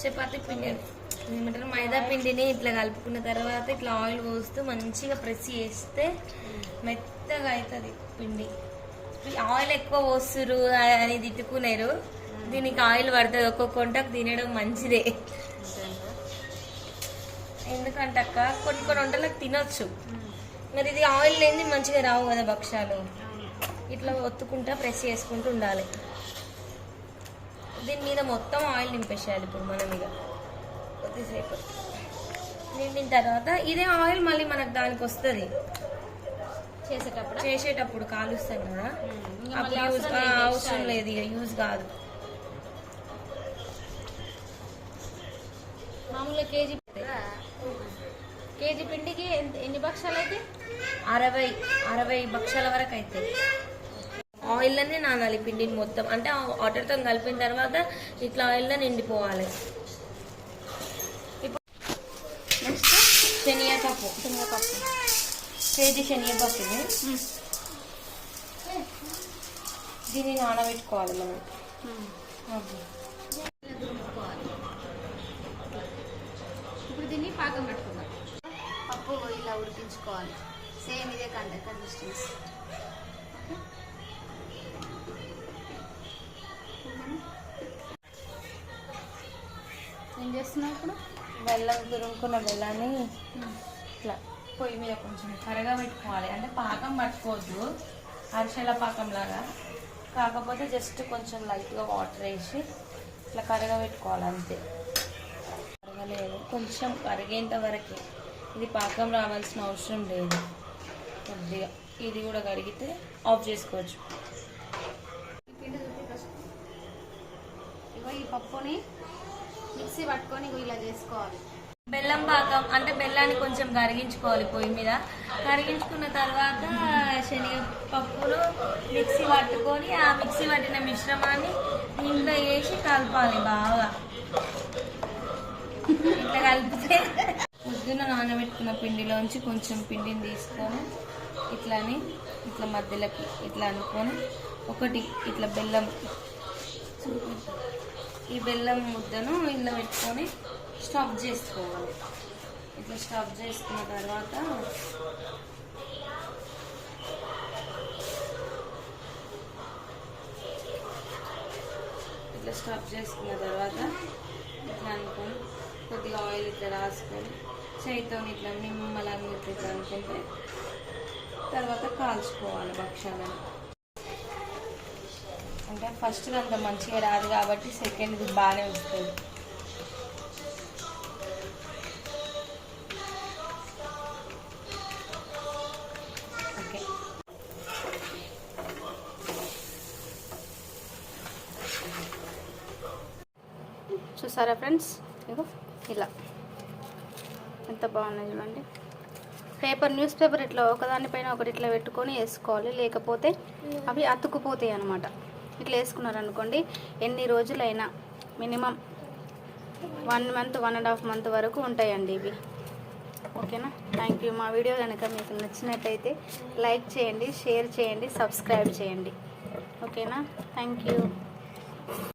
చపాతీ పిండి ఏమంటారు మైదా పిండిని ఇట్లా కలుపుకున్న తర్వాత ఇట్లా ఆయిల్ పోస్తూ మంచిగా ప్రెస్ చేస్తే మెత్తగా అవుతుంది పిండి. ఆయిల్ ఎక్కువ పోస్తురు అని తిట్టుకునేరు, దీనికి ఆయిల్ పడుతుంది. ఒక్కొక్క వంటకు తినడం మంచిదే, ఎందుకంటే అక్క కొన్ని కొన్ని వంటలకు తినొచ్చు, మరి ఇది ఆయిల్ లేని మంచిగా రావు కదా భక్షాలు. ఇట్లా ఒత్తుకుంటా ప్రెస్ చేసుకుంటూ ఉండాలి. దీని మీద మొత్తం ఆయిల్ నింపేసేయాలి ఇప్పుడు మనం. ఇక కొద్దిసేపు నిండిన తర్వాత ఇదే ఆయిల్ మళ్ళీ మనకు దానికి వస్తుంది చేసేటప్పుడు కాలుస్తాం కదా, అప్పుడు యూజ్ అవసరం లేదు, ఇక యూజ్ కాదు. మామూలుగా కేజీ పిండికి ఎన్ని భక్షాలు అయితే? 60 భక్షాల వరకు అయితే. ఆయిల్లోనే నానాలి పిండిని మొత్తం, అంటే వాటర్తో కలిపిన తర్వాత ఇట్లా ఆయిల్లో నిండిపోవాలి. ఇప్పుడు నెక్స్ట్ శనగపప్పు కేజీ శనగపప్పు దీన్ని నానబెట్టుకోవాలి మనం. ఇప్పుడు దీన్ని పాకం పెట్టుకుందాం. పప్పు ఇలా ఉడికించుకోవాలి, సేమ్ ఇదే కన్సిస్టెన్సీ. ఏం చేస్తున్నావు ఇప్పుడు? బెల్లం తురుముకున్న బెల్లాన్ని ఇట్లా పొయ్యి మీద కొంచెం కరగా పెట్టుకోవాలి. అంటే పాకం పట్టుకోవద్దు అరిసెల పాకం లాగా, కాకపోతే జస్ట్ కొంచెం లైట్గా వాటర్ వేసి ఇట్లా కరగా పెట్టుకోవాలి అంతే. కరగలేదు, కొంచెం కరిగేంత వరకే, ఇది పాకం రావాల్సిన అవసరం లేదు. కొద్దిగా ఇది కూడా కరిగితే ఆఫ్ చేసుకోవచ్చు. ఇగో ఈ పప్పుని మిక్సీ పట్టుకొని ఇలా చేసుకోవాలి. బెల్లం పాకం అంటే బెల్లాన్ని కొంచెం కరిగించుకోవాలి పొయ్యి మీద. కరిగించుకున్న తర్వాత శనగపప్పును మిక్సీ పట్టుకొని ఆ మిక్సీ పట్టిన మిశ్రమాన్ని ఇంట్లో వేసి కలపాలి బాగా. ఇట్లా కలిపితే పొద్దున్న నానబెట్టుకున్న పిండిలోంచి కొంచెం పిండిని తీసుకొని ఇట్లా మధ్యలోకి ఇట్లా అనుకొని ఒకటి ఇట్లా బెల్లం, ఈ బెల్లం ముద్దను ఇంట్లో పెట్టుకొని స్టఫ్ చేసుకోవాలి. ఇట్లా స్టఫ్ చేసుకున్న తర్వాత ఇట్లా అనుకొని కొద్దిగా ఆయిల్ ఇట్లా రాసుకొని చేతితో ఇట్లా నిమ్మలాగా ఇట్లా అనుకుంటే తర్వాత కాల్చుకోవాలి భక్షాలను. అంటే ఫస్ట్ అంత మంచిగా రాదు కాబట్టి సెకండ్ బాగానే వస్తుంది. ఓకే, చూసారా ఫ్రెండ్స్, ఇగో ఇలా ఎంత బాగున్నాయి చూడండి. న్యూస్ పేపర్ ఇట్లా ఒకదానిపైన ఒకటి ఇట్లా పెట్టుకొని వేసుకోవాలి, లేకపోతే అవి అతుక్కుపోతాయి అన్నమాట. ఇట్లా వేసుకున్నారనుకోండి ఎన్ని రోజులైనా మినిమం 1 మంత్ 1.5 మంత్ వరకు ఉంటాయండి ఇవి. ఓకేనా? Thank you. మా వీడియో కనుక మీకు నచ్చినట్టయితే లైక్ చేయండి, షేర్ చేయండి, సబ్స్క్రైబ్ చేయండి. ఓకేనా? Thank you.